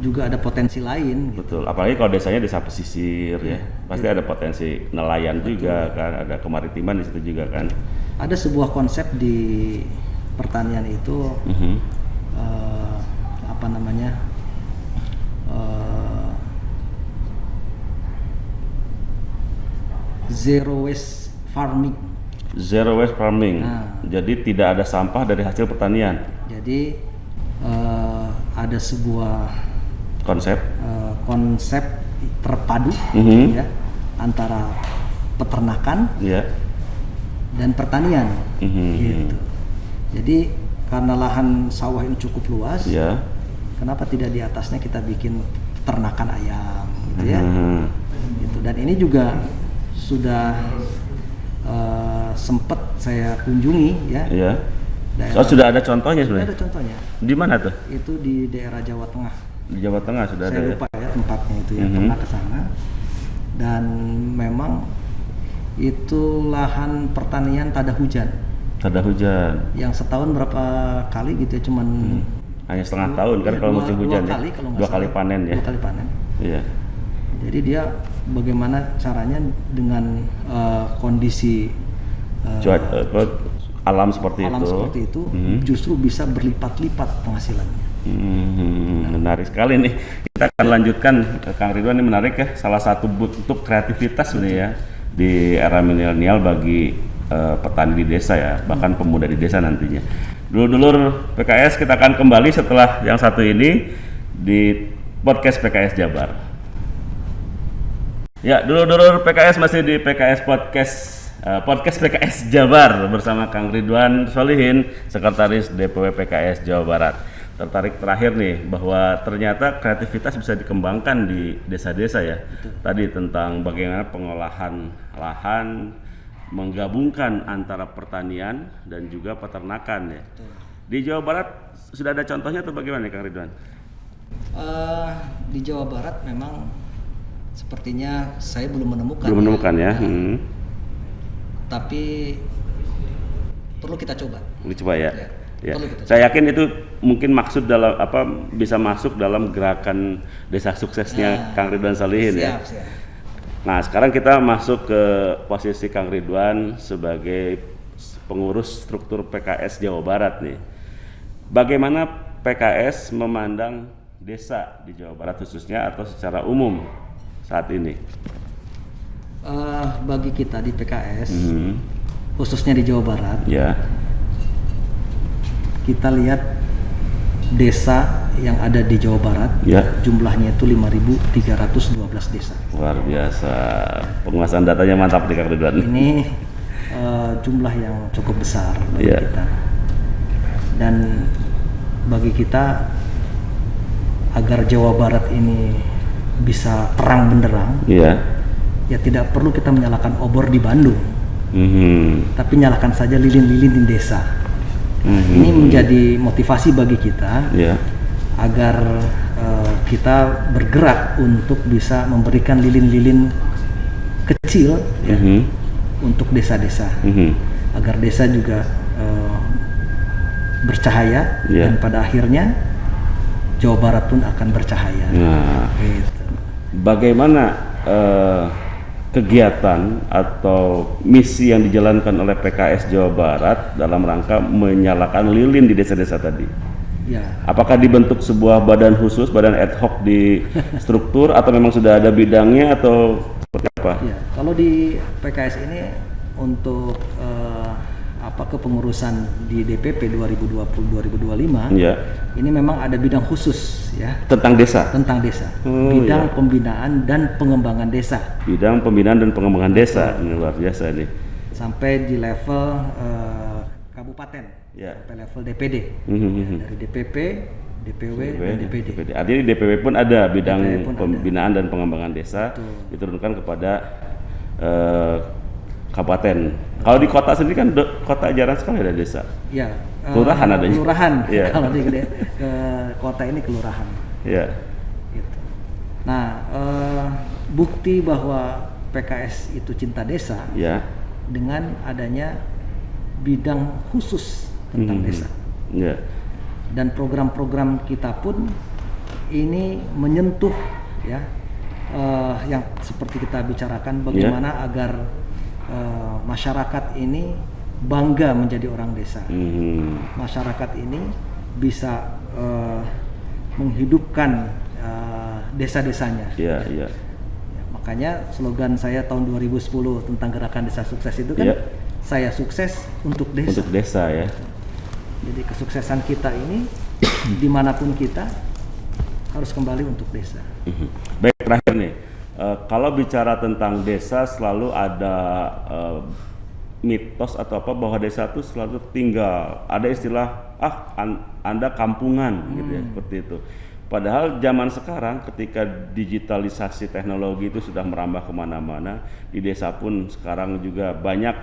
juga ada potensi lain. Betul. Apalagi kalau desanya desa pesisir ya, pasti ada potensi nelayan juga kan, ada kemaritiman di situ juga kan. Ada sebuah konsep di pertanian itu zero waste farming. Zero waste farming. Nah. Jadi tidak ada sampah dari hasil pertanian. Jadi ada sebuah konsep terpadu ya antara peternakan dan pertanian gitu. Jadi karena lahan sawah ini cukup luas, kenapa tidak di atasnya kita bikin peternakan ayam gitu ya. Gitu. Dan ini juga sudah sempat saya kunjungi ya. Oh, sudah ada contohnya Sudah sebenarnya? ada contohnya. Di mana tuh? Itu di daerah Jawa Tengah. Di Jawa Tengah sudah ada Saya ya? lupa ya tempatnya itu ya, Mhm. pernah ke sana. Dan memang itu lahan pertanian tada hujan. Ada hujan. Yang setahun berapa kali gitu ya, cuman Hanya setengah tahun kan ya, kalau musim hujan dua ya? kali kalau nggak Dua kali salah. panen ya? 2 kali panen. Iya. Jadi dia bagaimana caranya dengan kondisi Alam seperti alam itu. seperti itu Mhm. justru bisa berlipat-lipat penghasilannya. Menarik sekali nih. Kita akan lanjutkan, Kang Ridwan, ini menarik ya. Salah satu bentuk kreativitas sebenarnya ya di era milenial bagi petani di desa ya, bahkan pemuda di desa nantinya. Dulur-dulur PKS, kita akan kembali setelah yang satu ini di podcast PKS Jabar. Ya, dulur-dulur PKS masih di PKS podcast PKS Jabar bersama Kang Ridwan Solihin, Sekretaris DPW PKS Jawa Barat. Tertarik terakhir nih bahwa ternyata kreativitas bisa dikembangkan di desa-desa ya. Tadi tentang bagaimana pengolahan lahan, menggabungkan antara pertanian dan juga peternakan ya. Di Jawa Barat sudah ada contohnya atau bagaimana Kang Ridwan? Di Jawa Barat memang sepertinya saya belum menemukan. Belum menemukan ya. Tapi perlu kita coba. Coba ya. Ya. Perlu kita Saya yakin itu mungkin maksud dalam bisa masuk dalam gerakan desa suksesnya Kang Ridwan Solihin ya. Siap. Nah, sekarang kita masuk ke posisi Kang Ridwan sebagai pengurus struktur PKS Jawa Barat nih. Bagaimana PKS memandang desa di Jawa Barat khususnya atau secara umum saat ini? Bagi kita di PKS, khususnya di Jawa Barat, Ya. kita lihat desa yang ada di Jawa Barat, Ya. jumlahnya itu 5.312 desa. Luar biasa. Penguasaan datanya mantap nih Kang Ridwan. Ini jumlah yang cukup besar bagi Ya. kita. Dan bagi kita agar Jawa Barat ini bisa terang benderang, Iya. ya tidak perlu kita menyalakan obor di Bandung, tapi nyalakan saja lilin-lilin di desa. Ini menjadi motivasi bagi kita Iya. agar kita bergerak untuk bisa memberikan lilin-lilin kecil ya, untuk desa-desa, agar desa juga bercahaya Iya. dan pada akhirnya Jawa Barat pun akan bercahaya. Nah, Gitu. bagaimana kegiatan atau misi yang dijalankan oleh PKS Jawa Barat dalam rangka menyalakan lilin di desa-desa tadi? Ya, Apakah dibentuk sebuah badan khusus, badan ad hoc di struktur, atau memang sudah ada bidangnya atau seperti apa? ya. Kalau di PKS ini untuk kepengurusan di DPP 2020-2025, Ya, ini memang ada bidang khusus ya tentang desa. tentang desa, Oh, bidang ya. pembinaan dan pengembangan desa Bidang pembinaan dan pengembangan desa. Ini luar biasa nih. sampai di level kabupaten, Ya. sampai level DPD, dari DPP, DPW, dan DPD. Artinya di DPW pun ada bidang DPW pun pembinaan dan pengembangan desa diturunkan kepada kabupaten. Kalau di kota sendiri kan kota jarang sekali ada desa. Ya, Kelurahan adanya. kelurahan. Iya. Kalau di kota ini kelurahan. Ya. Gitu. Nah, bukti bahwa PKS itu cinta desa Ya. dengan adanya bidang khusus tentang desa. Ya. Dan program-program kita pun ini menyentuh ya yang seperti kita bicarakan bagaimana agar masyarakat ini bangga menjadi orang desa. Masyarakat ini bisa menghidupkan desa-desanya. Ya. Ya, makanya slogan saya tahun 2010 tentang gerakan desa sukses itu kan, Ya. saya sukses untuk desa. Untuk desa ya. Jadi kesuksesan kita ini dimanapun kita harus kembali untuk desa. Baik, terakhir nih. Kalau bicara tentang desa selalu ada mitos atau apa bahwa desa itu selalu tinggal. Ada istilah Anda kampungan gitu ya, seperti itu. Padahal zaman sekarang ketika digitalisasi teknologi itu sudah merambah kemana-mana, di desa pun sekarang juga banyak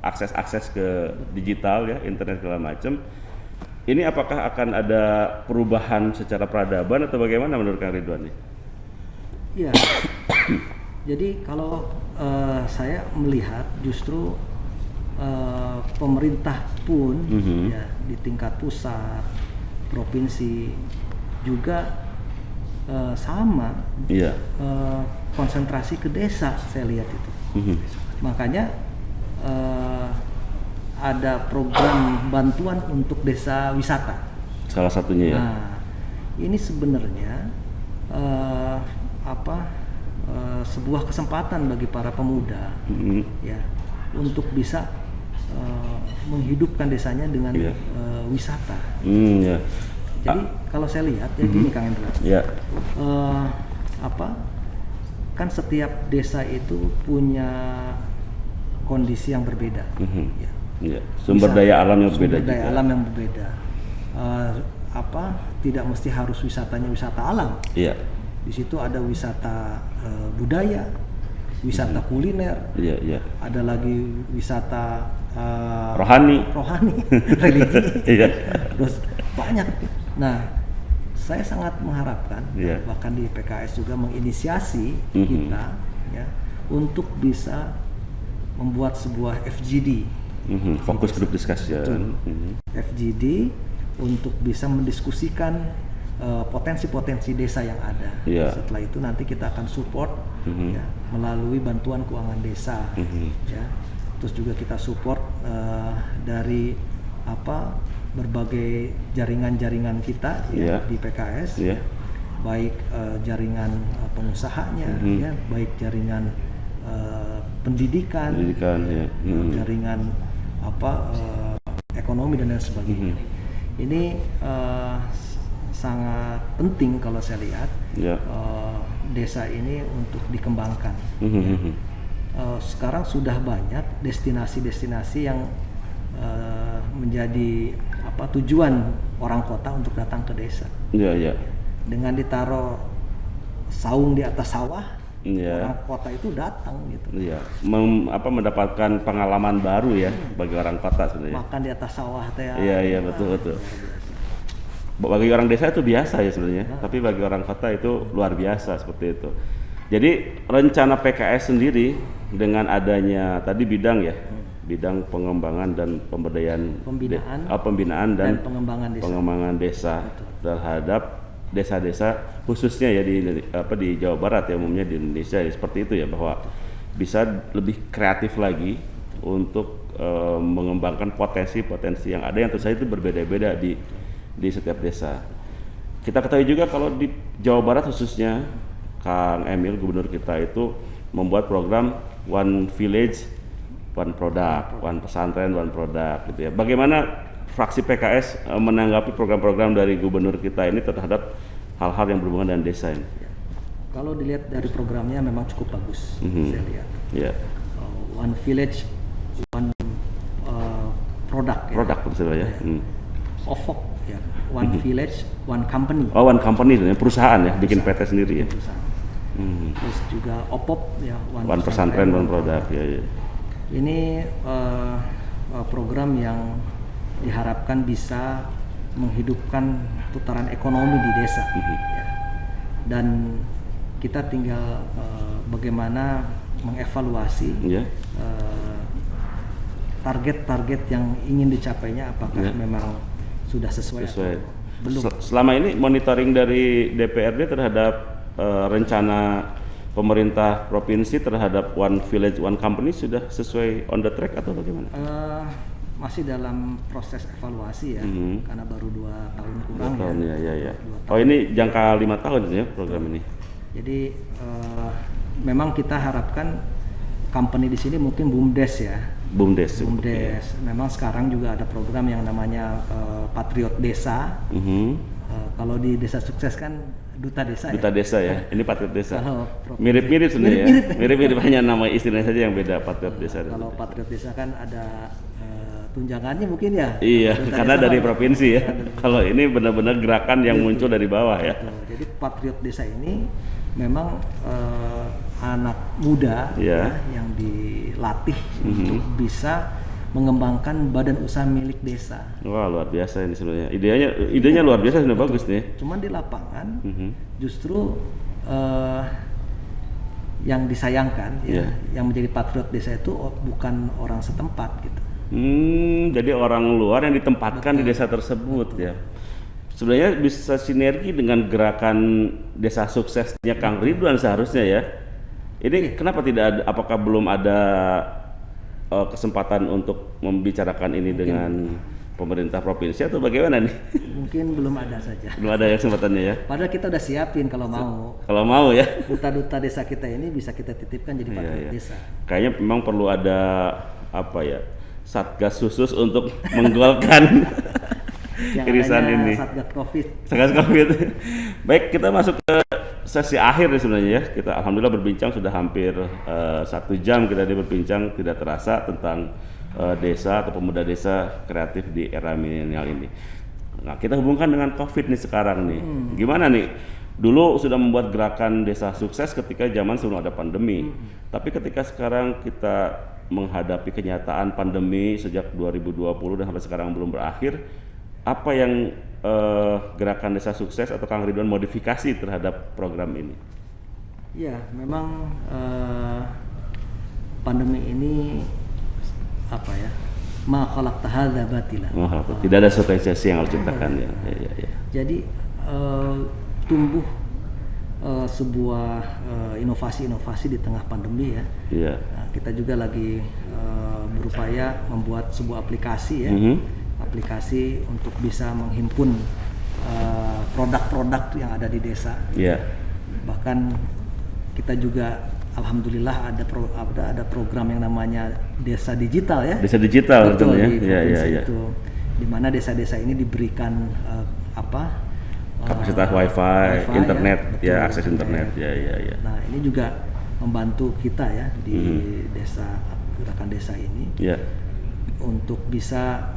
akses-akses ke digital ya, internet segala macam. Ini apakah akan ada perubahan secara peradaban atau bagaimana menurut Kang Ridwan nih? Ya, jadi kalau saya melihat justru pemerintah pun ya di tingkat pusat, provinsi juga sama konsentrasi ke desa, saya lihat itu. Makanya ada program bantuan untuk desa wisata. Salah satunya ya. Nah, ini sebenarnya sebuah kesempatan bagi para pemuda ya untuk bisa menghidupkan desanya dengan wisata. Jadi kalau saya lihat ya gini Kang Hendra, kan setiap desa itu punya kondisi yang berbeda. Sumber daya alam yang berbeda. Sumber daya alam yang berbeda. Tidak mesti harus wisatanya wisata alam. Di situ ada wisata budaya, wisata kuliner, ada lagi wisata rohani, religi, terus banyak. Nah, saya sangat mengharapkan bahkan di PKS juga menginisiasi kita ya untuk bisa membuat sebuah FGD, fokus group discussion, FGD untuk bisa mendiskusikan potensi-potensi desa yang ada. Setelah itu nanti kita akan support ya, melalui bantuan keuangan desa, ya. Terus juga kita support dari berbagai jaringan-jaringan kita ya, di PKS, baik jaringan pengusahanya, ya, baik jaringan pendidikan, jaringan ekonomi dan lain sebagainya. Ini sangat penting kalau saya lihat desa ini untuk dikembangkan. Sekarang sudah banyak destinasi-destinasi yang menjadi tujuan orang kota untuk datang ke desa. Dengan ditaruh saung di atas sawah, orang kota itu datang gitu. Mendapatkan pengalaman baru ya bagi orang kota sebenarnya. Makan di atas sawah teh. Betul. Bagi orang desa itu biasa ya sebenarnya, tapi bagi orang kota itu luar biasa seperti itu. Jadi rencana PKS sendiri dengan adanya tadi bidang pengembangan dan pembinaan dan pengembangan desa terhadap desa-desa khususnya ya di Jawa Barat ya, umumnya di Indonesia ya, seperti itu ya, bahwa bisa lebih kreatif lagi untuk mengembangkan potensi-potensi yang ada yang tentu saja itu berbeda-beda di setiap desa. Kita ketahui juga kalau di Jawa Barat khususnya Kang Emil, gubernur kita itu membuat program One Village, One Product, One Pesantren, One Product gitu ya. Bagaimana fraksi PKS menanggapi program-program dari gubernur kita ini terhadap hal-hal yang berhubungan dengan desa ini? Kalau dilihat dari programnya memang cukup bagus, saya lihat. One Village, One Product. Product ya. OVOC ya. One Village, One Company. Oh, One Company itu perusahaan ya, bikin PT sendiri ya. Terus juga OPOP ya, One Pesantren, One Product ya. Ini program yang diharapkan bisa menghidupkan putaran ekonomi di desa. Ya. Dan kita tinggal bagaimana mengevaluasi target-target yang ingin dicapainya, apakah memang sudah sesuai. Atau belum. Selama ini monitoring dari DPRD terhadap rencana pemerintah provinsi terhadap One Village One Company sudah sesuai on the track atau bagaimana? Masih dalam proses evaluasi ya, karena baru 2 tahun kurang. 2 tahun ya. Oh, ini jangka 5 tahun ya program ini. Jadi memang kita harapkan company di sini mungkin BUMDes ya. BUMDes. Memang sekarang juga ada program yang namanya Patriot Desa. Kalau di desa sukses kan duta desa Duta ya. desa ya. Ini patriot desa. Kalau provinsi- Mirip-mirip sebenarnya ya. Mirip-mirip. Mirip-mirip hanya nama istilahnya saja yang beda, patriot desa. dan Kalau duta desa. patriot desa kan ada tunjangannya mungkin ya. Iya, Duta karena desa dari kan- provinsi ya. Kalau ini benar-benar gerakan yang muncul dari bawah ya. Betul. Jadi patriot desa ini memang anak muda Iya. ya, yang dilatih untuk bisa mengembangkan badan usaha milik desa. Wah, luar biasa ini sebenarnya. Idenya luar biasa, sudah bagus nih. Cuman di lapangan Mhm. justru yang disayangkan ya, Iya. yang menjadi patriot desa itu bukan orang setempat gitu. Jadi orang luar yang ditempatkan di desa tersebut ya. Sebenarnya bisa sinergi dengan gerakan desa suksesnya Kang Ridwan seharusnya ya. Ini kenapa tidak ada? Apakah belum ada kesempatan untuk membicarakan ini dengan pemerintah provinsi atau bagaimana nih? Mungkin belum ada saja. Belum ada ya kesempatannya ya. Padahal kita udah siapin kalau mau. Kalau mau ya. Duta-duta desa kita ini bisa kita titipkan jadi patriot Iya. desa. Kayaknya memang perlu ada apa ya? Satgas khusus untuk menggolkan Yang irisan adanya ini. Satgas Covid. Satgas Covid. Baik, kita masuk ke sesi akhir nih sebenarnya ya. Kita alhamdulillah berbincang sudah hampir 1 jam kita berbincang tidak terasa tentang desa atau pemuda desa kreatif di era milenial ini. Nah, kita hubungkan dengan Covid nih sekarang nih. Gimana nih? Dulu sudah membuat gerakan desa sukses ketika zaman sebelum ada pandemi. Tapi ketika sekarang kita menghadapi kenyataan pandemi sejak 2020 dan sampai sekarang belum berakhir, apa yang gerakan desa sukses atau Kang Ridwan modifikasi terhadap program ini? Ya, memang pandemi ini apa ya? Ma khalaqta hadza batila. Tidak ada sukses yang harus diciptakan ya. Ya. Jadi tumbuh sebuah inovasi-inovasi di tengah pandemi ya. Iya. Nah, kita juga lagi berupaya membuat sebuah aplikasi ya, aplikasi untuk bisa menghimpun produk-produk yang ada di desa. Iya. Bahkan kita juga alhamdulillah ada program yang namanya Desa Digital ya. Desa digital Betul, ya. di provinsi Iya. itu, di mana desa-desa ini diberikan Kapasitas wifi, internet, betul, ya akses internet. Ya. Nah ini juga membantu kita ya di desa, gerakan desa ini Ya. untuk bisa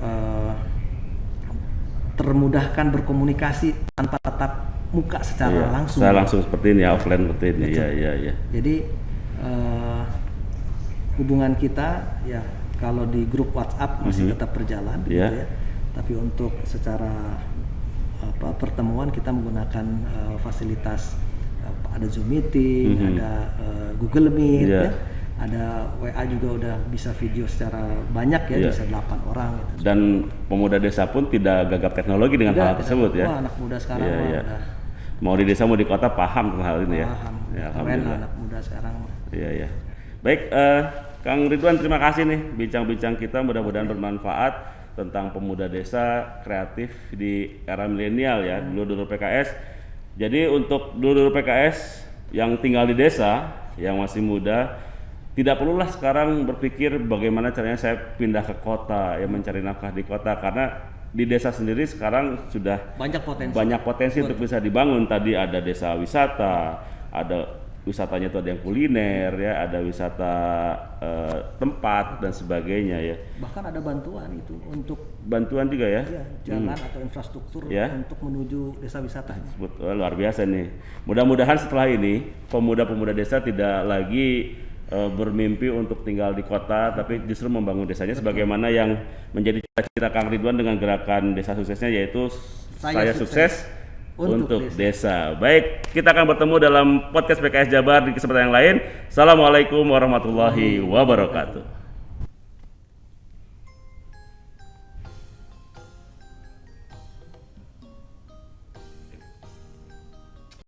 termudahkan berkomunikasi tanpa tatap muka secara langsung. Secara langsung seperti ini, offline seperti ini. Betul. Iya. Jadi hubungan kita ya kalau di grup WhatsApp masih tetap berjalan, gitu Iya. ya. Tapi untuk secara pertemuan kita menggunakan fasilitas ada Zoom meeting, ada Google Meet, Iya. ya. Ada WA juga udah bisa video secara banyak ya, Iya. bisa 8 orang. Gitu. Dan pemuda desa pun tidak gagap teknologi dengan hal tersebut ya. Wah, anak muda sekarang Iya, mah iya. udah Mau di desa mau di kota paham tentang hal ini ya. paham, Ya, keren lah alhamdulillah. anak muda sekarang. Iya. Baik, Kang Ridwan terima kasih nih bincang-bincang kita mudah-mudahan bermanfaat tentang pemuda desa kreatif di era milenial ya, dulur-dulur PKS. Jadi untuk dulur-dulur PKS yang tinggal di desa, yang masih muda, tidak perlulah sekarang berpikir bagaimana caranya saya pindah ke kota, ya mencari nafkah di kota, karena di desa sendiri sekarang sudah Banyak potensi. untuk bisa dibangun. Tadi ada desa wisata, ada wisatanya itu ada yang kuliner ya, ada wisata tempat dan sebagainya ya. Bahkan ada bantuan itu untuk Bantuan juga ya. jalan atau infrastruktur Ya. untuk menuju desa wisatanya. Luar biasa nih. Mudah-mudahan setelah ini pemuda-pemuda desa tidak lagi bermimpi untuk tinggal di kota, tapi justru membangun desanya. Sebagaimana yang menjadi cita-cita Kang Ridwan dengan gerakan desa suksesnya, yaitu saya sukses untuk desa. Baik, kita akan bertemu dalam podcast PKS Jabar di kesempatan yang lain. Assalamualaikum warahmatullahi wabarakatuh.